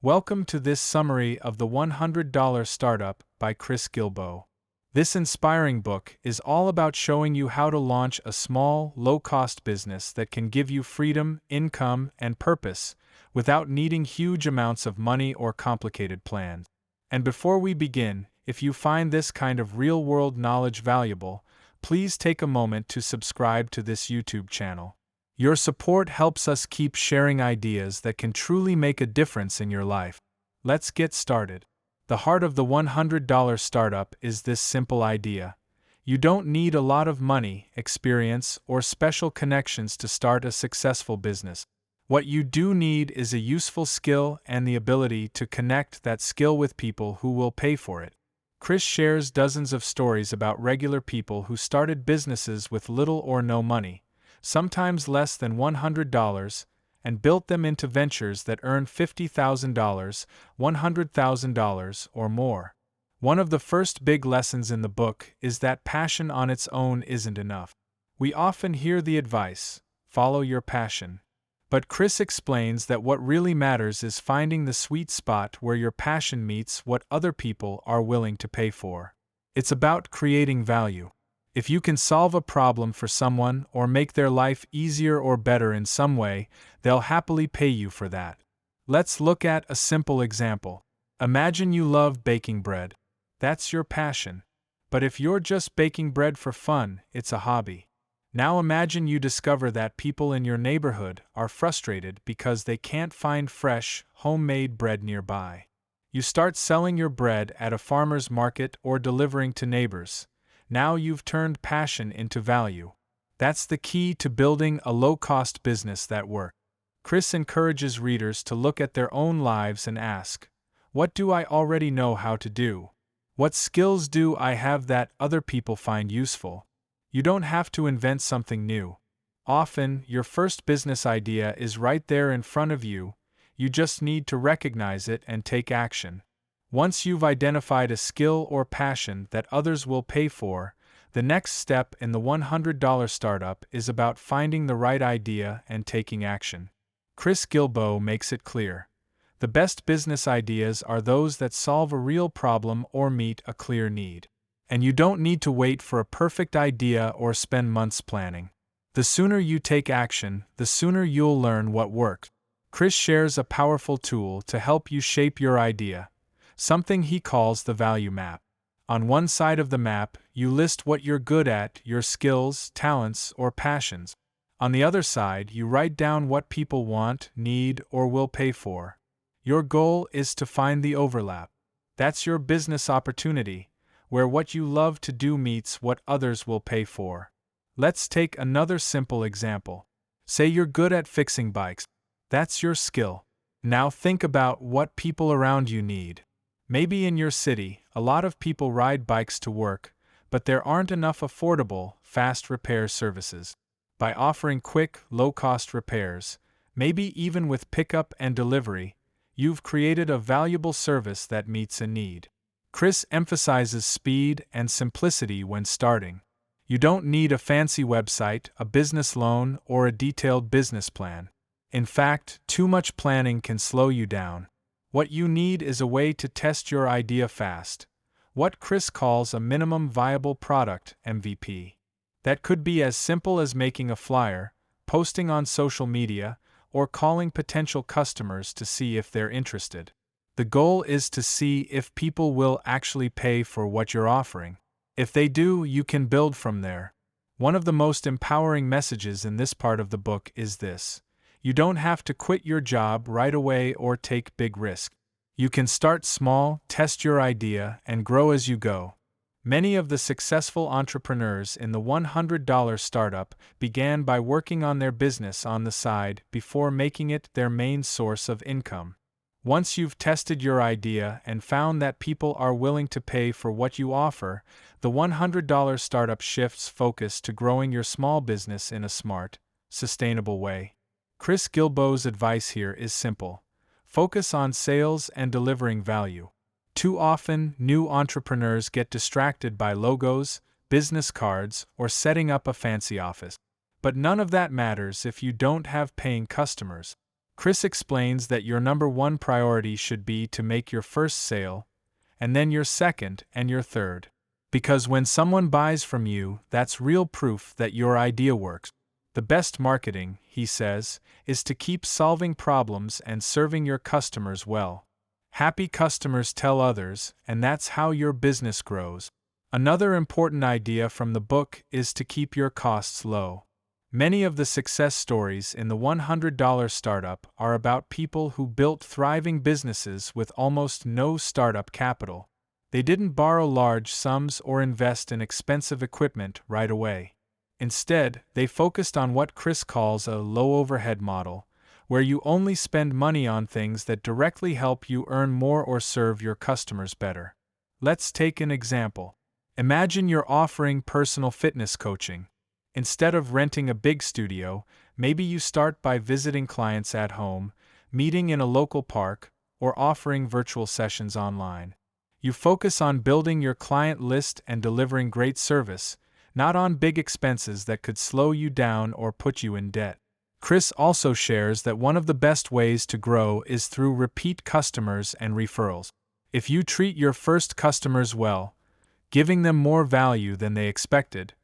Welcome to this summary of The $100 Startup by Chris Guillebeau. This inspiring book is all about showing you how to launch a small, low-cost business that can give you freedom, income, and purpose without needing huge amounts of money or complicated plans. And before we begin, if you find this kind of real-world knowledge valuable, please take a moment to subscribe to this YouTube channel. Your support helps us keep sharing ideas that can truly make a difference in your life. Let's get started. The heart of the $100 startup is this simple idea. You don't need a lot of money, experience, or special connections to start a successful business. What you do need is a useful skill and the ability to connect that skill with people who will pay for it. Chris shares dozens of stories about regular people who started businesses with little or no money, sometimes less than $100, and built them into ventures that earn $50,000, $100,000, or more. One of the first big lessons in the book is that passion on its own isn't enough. We often hear the advice, follow your passion. But Chris explains that what really matters is finding the sweet spot where your passion meets what other people are willing to pay for. It's about creating value. If you can solve a problem for someone or make their life easier or better in some way, they'll happily pay you for that. Let's look at a simple example. Imagine you love baking bread. That's your passion. But if you're just baking bread for fun, it's a hobby. Now imagine you discover that people in your neighborhood are frustrated because they can't find fresh, homemade bread nearby. You start selling your bread at a farmer's market or delivering to neighbors. Now you've turned passion into value. That's the key to building a low-cost business that works. Chris encourages readers to look at their own lives and ask, what do I already know how to do? What skills do I have that other people find useful? You don't have to invent something new. Often, your first business idea is right there in front of you, you just need to recognize it and take action. Once you've identified a skill or passion that others will pay for, the next step in the $100 startup is about finding the right idea and taking action. Chris Guillebeau makes it clear. The best business ideas are those that solve a real problem or meet a clear need. And you don't need to wait for a perfect idea or spend months planning. The sooner you take action, the sooner you'll learn what works. Chris shares a powerful tool to help you shape your idea, something he calls the value map. On one side of the map, you list what you're good at, your skills, talents, or passions. On the other side, you write down what people want, need, or will pay for. Your goal is to find the overlap. That's your business opportunity, where what you love to do meets what others will pay for. Let's take another simple example. Say you're good at fixing bikes. That's your skill. Now think about what people around you need. Maybe in your city, a lot of people ride bikes to work, but there aren't enough affordable, fast repair services. By offering quick, low-cost repairs, maybe even with pickup and delivery, you've created a valuable service that meets a need. Chris emphasizes speed and simplicity when starting. You don't need a fancy website, a business loan, or a detailed business plan. In fact, too much planning can slow you down. What you need is a way to test your idea fast, what Chris calls a minimum viable product (MVP). That could be as simple as making a flyer, posting on social media, or calling potential customers to see if they're interested. The goal is to see if people will actually pay for what you're offering. If they do, you can build from there. One of the most empowering messages in this part of the book is this. You don't have to quit your job right away or take big risks. You can start small, test your idea, and grow as you go. Many of the successful entrepreneurs in the $100 startup began by working on their business on the side before making it their main source of income. Once you've tested your idea and found that people are willing to pay for what you offer, the $100 startup shifts focus to growing your small business in a smart, sustainable way. Chris Guillebeau's advice here is simple. Focus on sales and delivering value. Too often, new entrepreneurs get distracted by logos, business cards, or setting up a fancy office. But none of that matters if you don't have paying customers. Chris explains that your number one priority should be to make your first sale, and then your second and your third. Because when someone buys from you, that's real proof that your idea works. The best marketing, he says, is to keep solving problems and serving your customers well. Happy customers tell others, and that's how your business grows. Another important idea from the book is to keep your costs low. Many of the success stories in the $100 startup are about people who built thriving businesses with almost no startup capital. They didn't borrow large sums or invest in expensive equipment right away. Instead, they focused on what Chris calls a low-overhead model, where you only spend money on things that directly help you earn more or serve your customers better. Let's take an example. Imagine you're offering personal fitness coaching. Instead of renting a big studio, maybe you start by visiting clients at home, meeting in a local park, or offering virtual sessions online. You focus on building your client list and delivering great service, not on big expenses that could slow you down or put you in debt. Chris also shares that one of the best ways to grow is through repeat customers and referrals. If you treat your first customers well, giving them more value than they expected,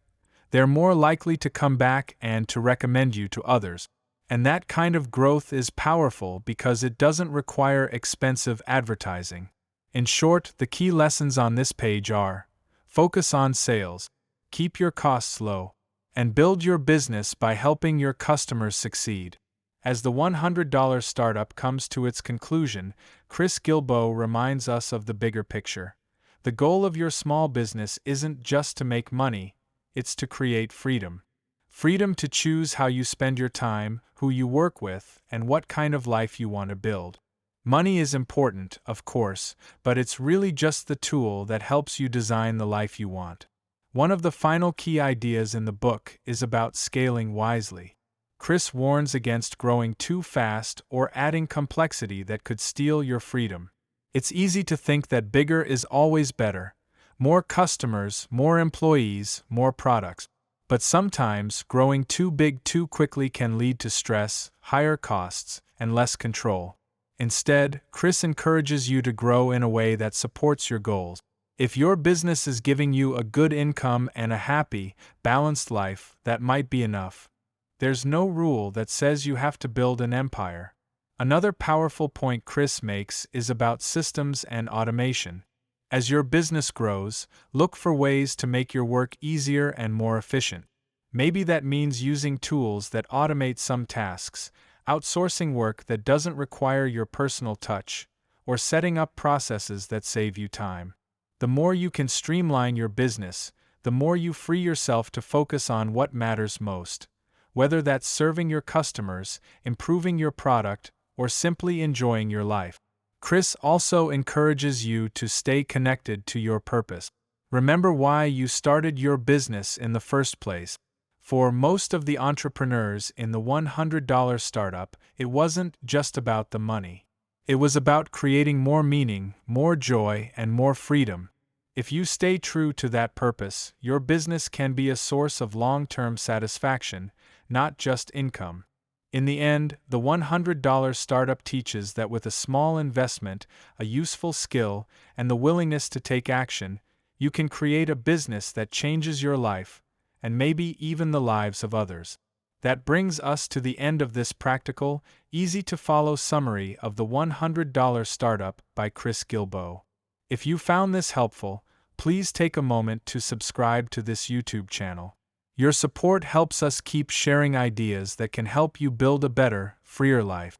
they're more likely to come back and to recommend you to others. And that kind of growth is powerful because it doesn't require expensive advertising. In short, the key lessons on this page are: focus on sales, keep your costs low, and build your business by helping your customers succeed. As the $100 startup comes to its conclusion, Chris Guillebeau reminds us of the bigger picture. The goal of your small business isn't just to make money, it's to create freedom. Freedom to choose how you spend your time, who you work with, and what kind of life you want to build. Money is important, of course, but it's really just the tool that helps you design the life you want. One of the final key ideas in the book is about scaling wisely. Chris warns against growing too fast or adding complexity that could steal your freedom. It's easy to think that bigger is always better. More customers, more employees, more products. But sometimes growing too big too quickly can lead to stress, higher costs, and less control. Instead, Chris encourages you to grow in a way that supports your goals. If your business is giving you a good income and a happy, balanced life, that might be enough. There's no rule that says you have to build an empire. Another powerful point Chris makes is about systems and automation. As your business grows, look for ways to make your work easier and more efficient. Maybe that means using tools that automate some tasks, outsourcing work that doesn't require your personal touch, or setting up processes that save you time. The more you can streamline your business, the more you free yourself to focus on what matters most, whether that's serving your customers, improving your product, or simply enjoying your life. Chris also encourages you to stay connected to your purpose. Remember why you started your business in the first place. For most of the entrepreneurs in the $100 startup, it wasn't just about the money. It was about creating more meaning, more joy, and more freedom. If you stay true to that purpose, your business can be a source of long-term satisfaction, not just income. In the end, the $100 startup teaches that with a small investment, a useful skill, and the willingness to take action, you can create a business that changes your life, and maybe even the lives of others. That brings us to the end of this practical, easy-to-follow summary of the $100 Startup by Chris Guillebeau. If you found this helpful, please take a moment to subscribe to this YouTube channel. Your support helps us keep sharing ideas that can help you build a better, freer life.